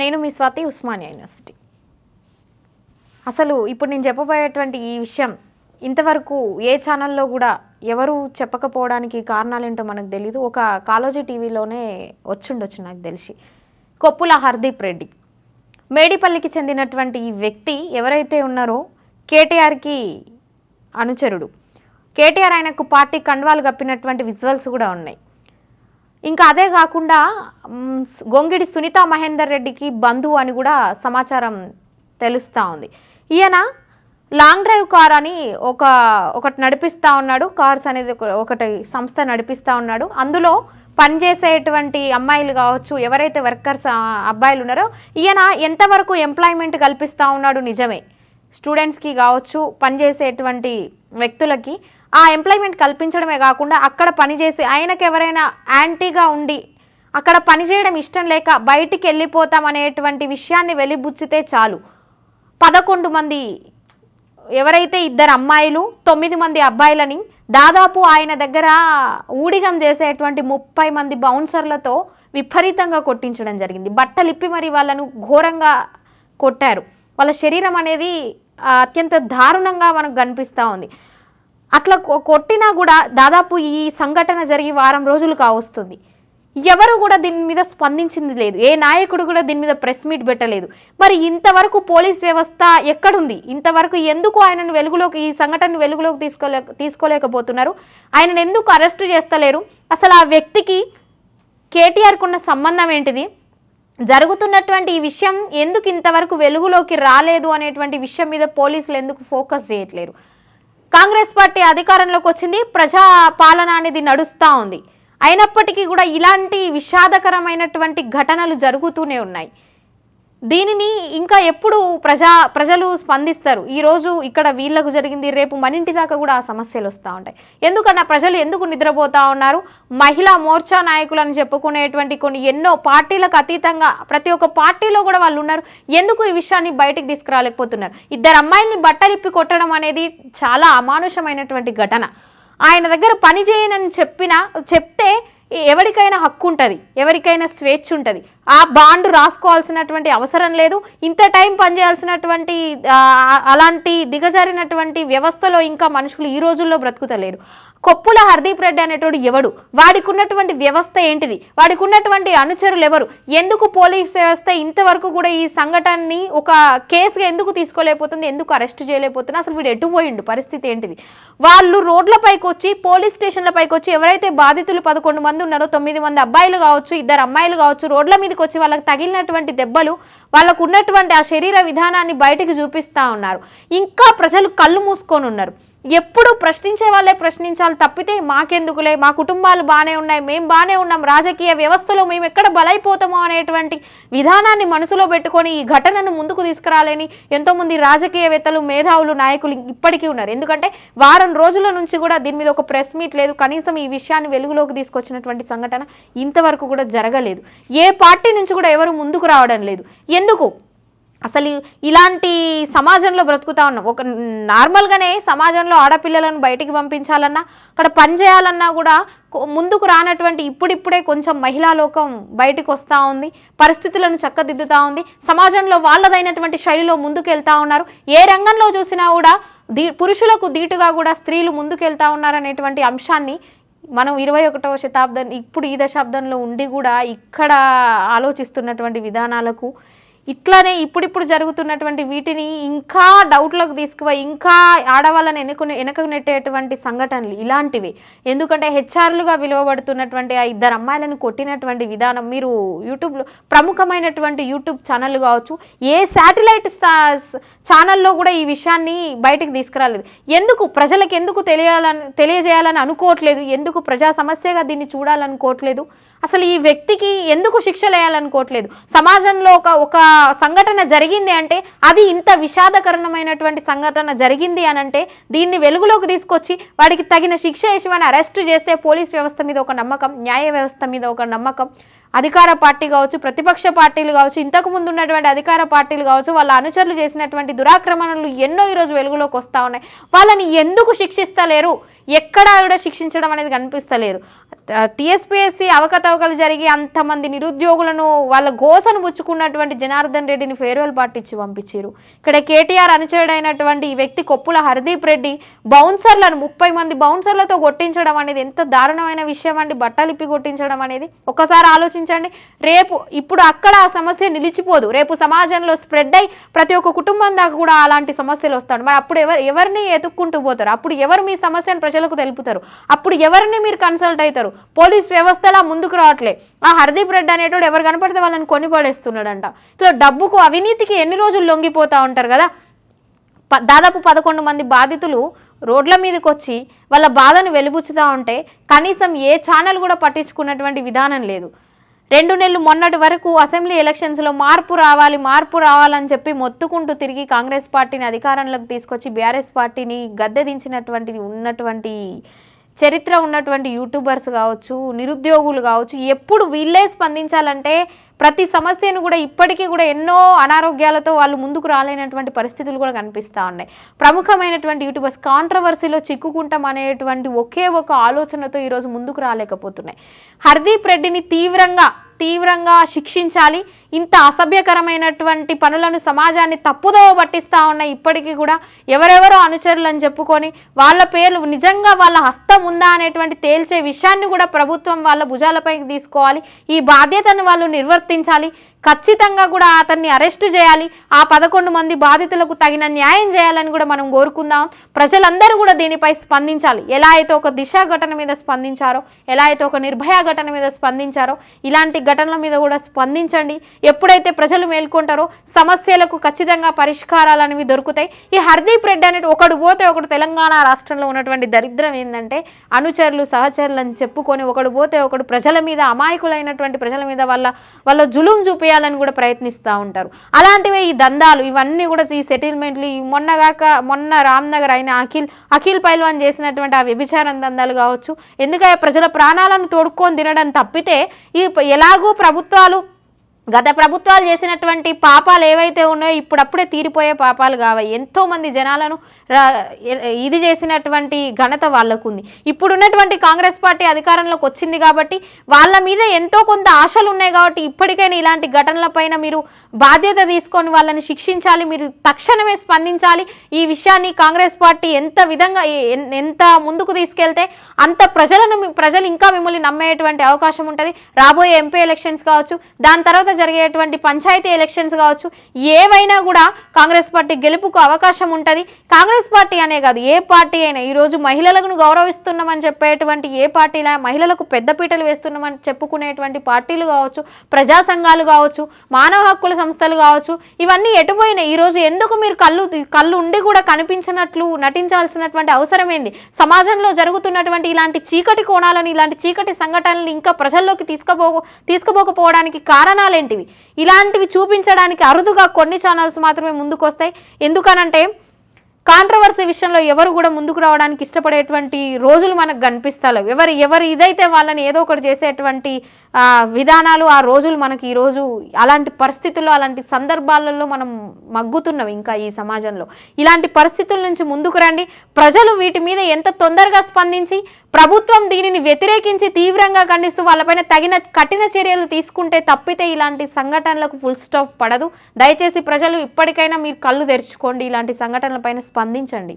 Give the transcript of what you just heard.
నేను మీ స్వాతి, ఉస్మానియా యూనివర్సిటీ. అసలు ఇప్పుడు నేను చెప్పబోయేటువంటి ఈ విషయం ఇంతవరకు ఏ ఛానల్లో కూడా ఎవరు చెప్పకపోవడానికి కారణాలేంటో మనకు తెలీదు. ఒక కాలోజీ టీవీలోనే వచ్చుండొచ్చు నాకు తెలిసి. కొప్పుల హర్దీప్ రెడ్డి, మేడిపల్లికి చెందినటువంటి ఈ వ్యక్తి ఎవరైతే ఉన్నారో కేటీఆర్కి అనుచరుడు. కేటీఆర్ ఆయనకు పార్టీ కండువాలు కప్పినటువంటి విజువల్స్ కూడా ఉన్నాయి. ఇంకా అదే కాకుండా గొంగిడి సునీతా మహేందర్ రెడ్డికి బంధువు అని కూడా సమాచారం తెలుస్తూ ఉంది. ఈయన లాంగ్ డ్రైవ్ కార్ అని ఒకటి నడిపిస్తూ ఉన్నాడు. కార్స్ అనేది ఒకటి సంస్థ నడిపిస్తూ ఉన్నాడు. అందులో పనిచేసేటువంటి అమ్మాయిలు కావచ్చు, ఎవరైతే వర్కర్స్ అబ్బాయిలు ఉన్నారో ఈయన ఎంతవరకు ఎంప్లాయ్మెంట్ కల్పిస్తూ ఉన్నాడు నిజమే. స్టూడెంట్స్కి కావచ్చు, పనిచేసేటువంటి వ్యక్తులకి ఆ ఎంప్లాయ్మెంట్ కల్పించడమే కాకుండా అక్కడ పనిచేసి ఆయనకు ఎవరైనా యాంటీగా ఉండి అక్కడ పనిచేయడం ఇష్టం లేక బయటికి వెళ్ళిపోతామనేటువంటి విషయాన్ని వెలిబుచ్చితే చాలు 11 మంది ఎవరైతే 2 అమ్మాయిలు 9 మంది అబ్బాయిలని దాదాపు ఆయన దగ్గర ఊడిగం చేసేటువంటి 30 మంది బౌన్సర్లతో విపరీతంగా కొట్టించడం జరిగింది. బట్టలిప్పి మరి వాళ్ళను ఘోరంగా కొట్టారు. వాళ్ళ శరీరం అనేది అత్యంత దారుణంగా మనకు కనిపిస్తూ ఉంది. అట్లా కొట్టినా కూడా దాదాపు ఈ సంఘటన జరిగి వారం రోజులు కావస్తుంది. ఎవరు కూడా దీని మీద స్పందించింది లేదు. ఏ నాయకుడు కూడా దీని మీద ప్రెస్ మీట్ పెట్టలేదు. మరి ఇంతవరకు పోలీస్ వ్యవస్థ ఎక్కడుంది? ఇంతవరకు ఎందుకు ఆయనను వెలుగులోకి, ఈ సంఘటన వెలుగులోకి తీసుకోలేకపోతున్నారు? ఆయనను ఎందుకు అరెస్టు చేస్తలేరు? అసలు ఆ వ్యక్తికి కేటీఆర్కు ఉన్న సంబంధం ఏంటిది? జరుగుతున్నటువంటి ఈ విషయం ఎందుకు ఇంతవరకు వెలుగులోకి రాలేదు అనేటువంటి విషయం మీద పోలీసులు ఎందుకు ఫోకస్ చేయట్లేరు? కాంగ్రెస్ పార్టీ అధికారంలోకి వచ్చింది, ప్రజా పాలన అనేది నడుస్తూ ఉంది. అయినప్పటికీ కూడా ఇలాంటి విషాదకరమైనటువంటి ఘటనలు జరుగుతూనే ఉన్నాయి. దీనిని ఇంకా ఎప్పుడు ప్రజలు స్పందిస్తారు? ఈరోజు ఇక్కడ వీళ్ళకు జరిగింది, రేపు మన ఇంటి దాకా కూడా ఆ సమస్యలు వస్తూ ఉంటాయి. ఎందుకన్నా ప్రజలు ఎందుకు నిద్రపోతూ ఉన్నారు? మహిళా మోర్చా నాయకులు అని చెప్పుకునేటువంటి కొన్ని ఎన్నో పార్టీలకు అతీతంగా ప్రతి ఒక్క పార్టీలో కూడా వాళ్ళు ఉన్నారు. ఎందుకు ఈ విషయాన్ని బయటికి తీసుకురాలేకపోతున్నారు? 2 అమ్మాయిల్ని బట్టలిప్పి కొట్టడం అనేది చాలా అమానుషమైనటువంటి ఘటన. ఆయన దగ్గర పని చేయనని చెప్తే ఎవరికైనా హక్కు ఉంటుంది, ఎవరికైనా స్వేచ్ఛ ఉంటుంది. ఆ బాండ్ రాసుకోవాల్సినటువంటి అవసరం లేదు. ఇంత టైం పనిచేయాల్సినటువంటి అలాంటి దిగజారినటువంటి వ్యవస్థలో ఇంకా మనుషులు ఈ రోజుల్లో బ్రతుకుతలేరు. కొప్పుల హర్దీప్ రెడ్డి అనేటోడు ఎవడు? వాడికి ఉన్నటువంటి వ్యవస్థ ఏంటిది? వాడికి ఉన్నటువంటి అనుచరులు ఎవరు? ఎందుకు పోలీస్ వ్యవస్థ ఇంతవరకు కూడా ఈ సంఘటనని ఒక కేసుగా ఎందుకు తీసుకోలేకపోతుంది? ఎందుకు అరెస్ట్ చేయలేకపోతున్నా? అసలు వీడు ఎటు పోయిండు? పరిస్థితి ఏంటిది? వాళ్ళు రోడ్లపైకి వచ్చి, పోలీస్ స్టేషన్లపైకి వచ్చి ఎవరైతే బాధితులు 11 మంది ఉన్నారో, 9 మంది అబ్బాయిలు కావచ్చు, 2 అమ్మాయిలు కావచ్చు, రోడ్ల మీదకి వచ్చి వాళ్ళకి తగిలినటువంటి దెబ్బలు, వాళ్ళకు ఉన్నటువంటి ఆ శరీర విధానాన్ని బయటికి చూపిస్తూ ఉన్నారు. ఇంకా ప్రజలు కళ్ళు మూసుకొని ఉన్నారు. ఎప్పుడు ప్రశ్నించే వాళ్ళే ప్రశ్నించాలి తప్పితే మాకెందుకులే, మా కుటుంబాలు బాగానే ఉన్నాయి, మేము బాగానే ఉన్నాం, రాజకీయ వ్యవస్థలో మేము ఎక్కడ బలైపోతామో అనేటువంటి విధానాన్ని మనసులో పెట్టుకొని ఈ ఘటనను ముందుకు తీసుకురాలేని ఎంతోమంది రాజకీయవేత్తలు, మేధావులు, నాయకులు ఇప్పటికీ ఉన్నారు. ఎందుకంటే వారం రోజుల నుంచి కూడా దీని మీద ఒక ప్రెస్ మీట్ లేదు. కనీసం ఈ విషయాన్ని వెలుగులోకి తీసుకొచ్చినటువంటి సంఘటన ఇంతవరకు కూడా జరగలేదు. ఏ పార్టీ నుంచి కూడా ఎవరు ముందుకు రావడం లేదు. ఎందుకు? అసలు ఇలాంటి సమాజంలో బ్రతుకుతా ఉన్నాం. ఒక నార్మల్గానే సమాజంలో ఆడపిల్లలను బయటికి పంపించాలన్నా, అక్కడ పని చేయాలన్నా కూడా ముందుకు రానటువంటి ఇప్పుడిప్పుడే కొంచెం మహిళా లోకం బయటకు వస్తూ ఉంది, పరిస్థితులను చక్కదిద్దుతూ ఉంది, సమాజంలో వాళ్ళదైనటువంటి శైలిలో ముందుకు వెళ్తూ ఉన్నారు. ఏ రంగంలో చూసినా కూడా పురుషులకు దీటుగా కూడా స్త్రీలు ముందుకు వెళ్తూ ఉన్నారనేటువంటి అంశాన్ని మనం 21వ శతాబ్దం, ఇప్పుడు ఈ దశాబ్దంలో ఉండి కూడా ఇక్కడ ఆలోచిస్తున్నటువంటి విధానాలకు ఇట్లానే ఇప్పుడిప్పుడు జరుగుతున్నటువంటి వీటిని ఇంకా డౌట్లకు తీసుకుపోయి ఇంకా ఆడవాళ్ళని వెనకకు నెట్టేటువంటి సంఘటనలు ఇలాంటివి. ఎందుకంటే హెచ్ఆర్లుగా విలువబడుతున్నటువంటి ఆ 2 అమ్మాయిలను కొట్టినటువంటి విధానం మీరు యూట్యూబ్లో ప్రముఖమైనటువంటి యూట్యూబ్ ఛానళ్ళు కావచ్చు, ఏ శాటిలైట్ ఛానల్లో కూడా ఈ విషయాన్ని బయటకు తీసుకురాలేదు. ఎందుకు ప్రజలకు ఎందుకు తెలియజేయాలని అనుకోవట్లేదు? ఎందుకు ప్రజా సమస్యగా దీన్ని చూడాలనుకోవట్లేదు? అసలు ఈ వ్యక్తికి ఎందుకు శిక్షలు వేయాలనుకోవట్లేదు? సమాజంలో ఒక సంఘటన జరిగింది అంటే, అది ఇంత విషాదకరమైనటువంటి సంఘటన జరిగింది అని అంటే దీన్ని వెలుగులోకి తీసుకొచ్చి వాడికి తగిన శిక్ష వేసి వాడిని అరెస్టు చేస్తే పోలీస్ వ్యవస్థ మీద ఒక నమ్మకం, న్యాయ వ్యవస్థ మీద ఒక నమ్మకం, అధికార పార్టీ కావచ్చు, ప్రతిపక్ష పార్టీలు కావచ్చు, ఇంతకు ముందు ఉన్నటువంటి అధికార పార్టీలు కావచ్చు, వాళ్ళ అనుచరులు చేసినటువంటి దురాక్రమణలు ఎన్నో ఈరోజు వెలుగులోకి వస్తూ ఉన్నాయి. వాళ్ళని ఎందుకు శిక్షిస్తలేరు? ఎక్కడా కూడా శిక్షించడం అనేది కనిపిస్తలేదు. టీఎస్పీఎస్సీ అవకతవకలు జరిగి అంతమంది నిరుద్యోగులను వాళ్ళ గోసను పుచ్చుకున్నటువంటి జనార్దన్ రెడ్డిని ఫేర్వెల్ పార్టీ ఇచ్చి పంపించారు. ఇక్కడ కేటీఆర్ అనుచరుడైనటువంటి ఈ వ్యక్తి కొప్పుల హర్దీప్ రెడ్డి బౌన్సర్లను 30 మంది బౌన్సర్లతో కొట్టించడం అనేది ఎంత దారుణమైన విషయం అండి. బట్టలిప్పి కొట్టించడం అనేది ఒకసారి ఆలోచించండి. ఇప్పుడు అక్కడ ఆ సమస్య నిలిచిపోదు. రేపు సమాజంలో స్ప్రెడ్ అయ్యి ప్రతి ఒక్క కుటుంబం దాకా కూడా అలాంటి సమస్యలు వస్తాడు. మరి అప్పుడు ఎవరిని ఎత్తుక్కుంటూ పోతారు? అప్పుడు ఎవరు మీ సమస్యను ప్రజలకు తెలుపుతారు? అప్పుడు ఎవరిని మీరు కన్సల్ట్ అవుతారు? పోలీస్ వ్యవస్థలా ముందుకు రావట్లే. ఆ హర్దీప్ రెడ్డి అనేటోడు ఎవరు కనపడితే వాళ్ళని కొనిపడేస్తున్నాడంట. ఇట్లా డబ్బుకు అవినీతికి ఎన్ని రోజులు లొంగిపోతూ ఉంటారు కదా. దాదాపు 11 మంది బాధితులు రోడ్ల మీదకి వచ్చి వాళ్ళ బాధను వెలిబుచ్చుతూ ఉంటే కనీసం ఏ ఛానల్ కూడా పట్టించుకున్నటువంటి విధానం లేదు. 2 నెలలు మొన్నటి వరకు అసెంబ్లీ ఎలక్షన్స్లో మార్పు రావాలని చెప్పి మొత్తుకుంటూ తిరిగి కాంగ్రెస్ పార్టీని అధికారంలోకి తీసుకొచ్చి బీఆర్ఎస్ పార్టీని గద్దె ఉన్నటువంటి చరిత్ర ఉన్నటువంటి యూట్యూబర్స్ కావచ్చు, నిరుద్యోగులు కావచ్చు, ఎప్పుడు వీళ్ళే స్పందించాలంటే ప్రతి సమస్యను కూడా ఇప్పటికీ కూడా ఎన్నో అనారోగ్యాలతో వాళ్ళు ముందుకు రాలేనటువంటి పరిస్థితులు కూడా కనిపిస్తూ ఉన్నాయి. ప్రముఖమైనటువంటి యూట్యూబర్స్ కాంట్రవర్సీలో చిక్కుకుంటాం అనేటువంటి ఒకే ఒక ఆలోచనతో ఈరోజు ముందుకు రాలేకపోతున్నాయి. హర్దీప్ రెడ్డిని తీవ్రంగా శిక్షించాలి. ఇంత అసభ్యకరమైనటువంటి పనులను సమాజాన్ని తప్పుదోవ పట్టిస్తూ ఉన్నాయి. ఇప్పటికీ కూడా ఎవరెవరో అనుచరులు అని చెప్పుకొని వాళ్ళ పేర్లు నిజంగా వాళ్ళ హస్తం ఉందా అనేటువంటి తేల్చే విషయాన్ని కూడా ప్రభుత్వం వాళ్ళ భుజాలపైకి తీసుకోవాలి. ఈ బాధ్యతను వాళ్ళు నిర్వర్తించాలి. ఖచ్చితంగా కూడా అతన్ని అరెస్టు చేయాలి. ఆ 11 మంది బాధితులకు తగిన న్యాయం చేయాలని కూడా మనం కోరుకుందాం. ప్రజలందరూ కూడా దీనిపై స్పందించాలి. ఎలా అయితే ఒక దిశ ఘటన మీద స్పందించారో, ఎలా అయితే ఒక నిర్భయ ఘటన మీద స్పందించారో, ఇలాంటి ఘటనల మీద కూడా స్పందించండి. ఎప్పుడైతే ప్రజలు మేల్కొంటారో సమస్యలకు ఖచ్చితంగా పరిష్కారాలు అనేవి దొరుకుతాయి. ఈ హర్దీప్ రెడ్డి అనేది ఒకడు పోతే ఒకడు తెలంగాణ రాష్ట్రంలో ఉన్నటువంటి దరిద్రం ఏంటంటే అనుచరులు సహచరులు అని చెప్పుకొని ఒకడు పోతే ఒకడు ప్రజల మీద, అమాయకులైనటువంటి ప్రజల మీద వాళ్ళ జులుం చూపేయాలని కూడా ప్రయత్నిస్తూ ఉంటారు. అలాంటివే ఈ దందాలు, ఇవన్నీ కూడా ఈ సెటిల్మెంట్లు, మొన్న రామ్నగర్ అయిన అఖిల్ పైల్వాన్ చేసినటువంటి ఆ వ్యభిచారం దందాలు కావచ్చు. ఎందుకంటే ప్రజల ప్రాణాలను తోడుకొని తినడం తప్పితే ఎలాగూ గత ప్రభుత్వాలు చేసినటువంటి పాపాలు ఏవైతే ఉన్నాయో ఇప్పుడప్పుడే తీరిపోయే పాపాలు కావాలి. ఎంతోమంది జనాలను ఇది చేసినటువంటి ఘనత వాళ్ళకుంది. ఇప్పుడున్నటువంటి కాంగ్రెస్ పార్టీ అధికారంలోకి వచ్చింది కాబట్టి వాళ్ళ మీద ఎంతో కొంత ఆశలు ఉన్నాయి కాబట్టి ఇప్పటికైనా ఇలాంటి ఘటనలపైన మీరు బాధ్యత తీసుకొని వాళ్ళని శిక్షించాలి. మీరు తక్షణమే స్పందించాలి. ఈ విషయాన్ని కాంగ్రెస్ పార్టీ ఎంత ముందుకు తీసుకెళ్తే అంత ప్రజలు ఇంకా మిమ్మల్ని నమ్మేటువంటి అవకాశం ఉంటుంది. రాబోయే ఎంపీ ఎలక్షన్స్ కావచ్చు, దాని తర్వాత జరిగేటువంటి పంచాయతీ ఎలక్షన్స్ కావచ్చు, ఏవైనా కూడా కాంగ్రెస్ పార్టీ గెలుపుకు అవకాశం ఉంటుంది. కాంగ్రెస్ పార్టీ అనే కాదు, ఏ పార్టీ అయినా ఈరోజు మహిళలను గౌరవిస్తున్నామని చెప్పేటువంటి ఏ పార్టీలా, మహిళలకు పెద్దపీటలు వేస్తున్నామని చెప్పుకునేటువంటి పార్టీలు కావచ్చు, ప్రజా సంఘాలు కావచ్చు, మానవ హక్కుల సంస్థలు కావచ్చు, ఇవన్నీ ఎటుపోయినాయి. ఈరోజు ఎందుకు మీరు కళ్ళు ఉండి కూడా కనిపించినట్లు నటించాల్సినటువంటి అవసరం ఏంది? సమాజంలో జరుగుతున్నటువంటి ఇలాంటి చీకటి కోణాలను, ఇలాంటి చీకటి సంఘటనలు ఇంకా ప్రజల్లోకి తీసుకుపోకపోవడానికి కారణాలేంటివి? ఇలాంటివి చూపించడానికి అరుదుగా కొన్ని ఛానల్స్ మాత్రమే ముందుకు వస్తాయి. ఎందుకనంటే కాంట్రవర్సీ విషయంలో ఎవరు కూడా ముందుకు రావడానికి ఇష్టపడేటువంటి రోజులు మనకు కనిపిస్తాయి. ఎవరు ఇదైతే వాళ్ళని ఏదో ఒకటి చేసేటువంటి విధానాలు, ఆ రోజులు మనకి ఈరోజు అలాంటి పరిస్థితుల్లో, అలాంటి సందర్భాలలో మనం మగ్గుతున్నాం. ఇంకా ఈ సమాజంలో ఇలాంటి పరిస్థితుల నుంచి ముందుకు రండి. ప్రజలు వీటి మీద ఎంత తొందరగా స్పందించి ప్రభుత్వం దీనిని వ్యతిరేకించి తీవ్రంగా ఖండిస్తూ వాళ్ళపైన తగిన కఠిన చర్యలు తీసుకుంటే తప్పితే ఇలాంటి సంఘటనలకు ఫుల్ స్టాప్ పడదు. దయచేసి ప్రజలు ఇప్పటికైనా మీరు కళ్ళు తెరుచుకోండి. ఇలాంటి సంఘటనలపైన స్పందించండి.